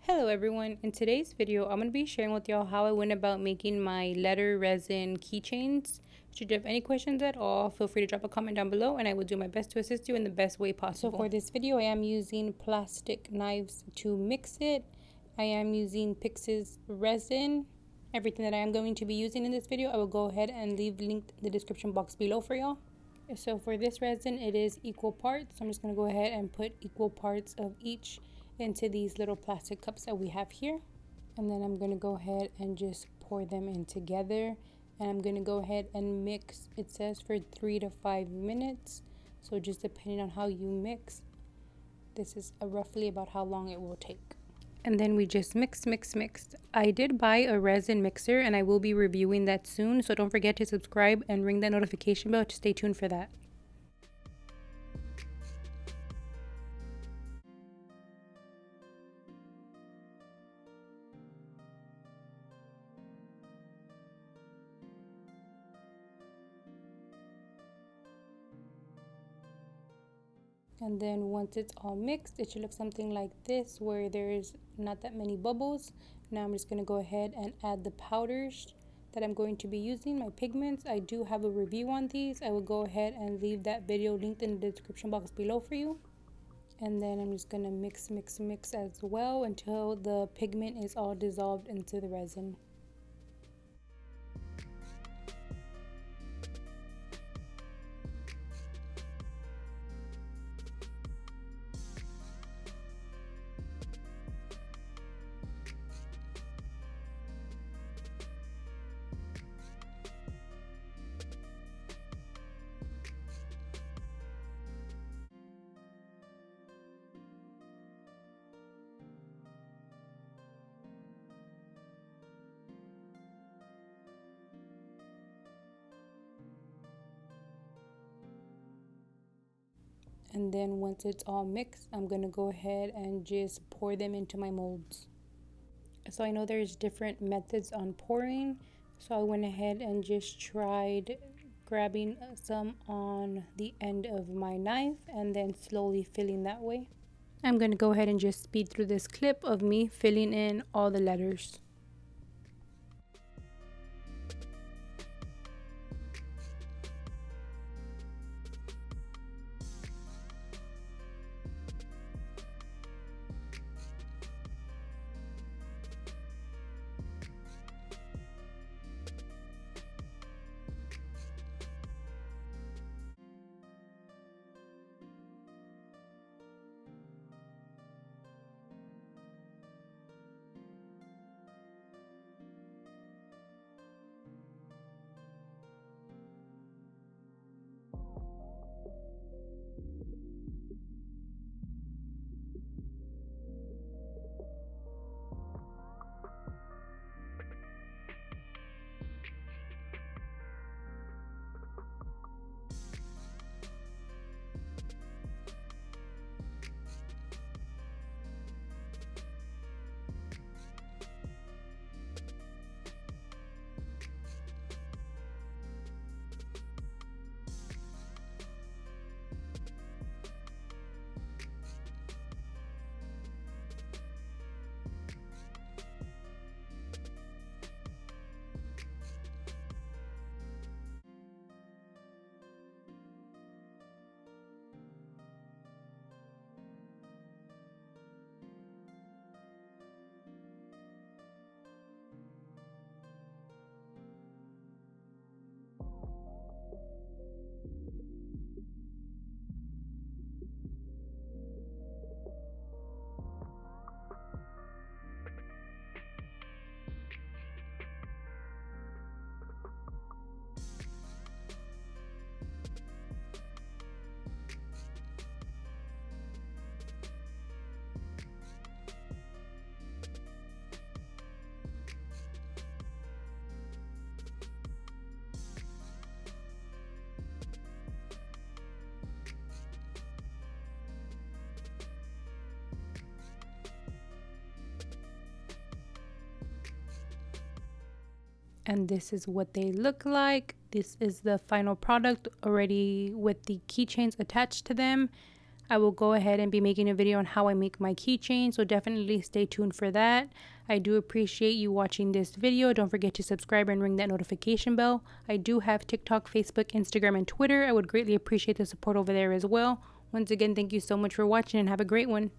Hello everyone, in today's video I'm going to be sharing with y'all how I went about making my letter resin keychains. Should you have any questions at all, feel free to drop a comment down below and I will do my best to assist you in the best way possible. So for this video I am using plastic knives to mix it. I am using Pixiss Resin. Everything that I am going to be using in this video I will go ahead and leave linked in the description box below for y'all. So for this resin it is equal parts. I'm just going to go ahead and put equal parts of each into these little plastic cups that we have here, and then I'm going to go ahead and just pour them in together, and I'm going to go ahead and mix. It says for 3 to 5 minutes, so just depending on how you mix, this is roughly about how long it will take. And then we just mix. I did buy a resin mixer and I will be reviewing that soon, so don't forget to subscribe and ring that notification bell to stay tuned for that. And then once it's all mixed, it should look something like this, where there's not that many bubbles. Now I'm just going to go ahead and add the powders that I'm going to be using, my pigments. I do have a review on these. I will go ahead and leave that video linked in the description box below for you. And then I'm just going to mix as well until the pigment is all dissolved into the resin. And then once it's all mixed, I'm going to go ahead and just pour them into my molds. So I know there's different methods on pouring, so I went ahead and just tried grabbing some on the end of my knife and then slowly filling that way. I'm going to go ahead and just speed through this clip of me filling in all the letters. And this is what they look like. This is the final product already with the keychains attached to them. I will go ahead and be making a video on how I make my keychain, so definitely stay tuned for that. I do appreciate you watching this video. Don't forget to subscribe and ring that notification bell. I do have TikTok, Facebook, Instagram, and Twitter. I would greatly appreciate the support over there as well. Once again, thank you so much for watching and have a great one.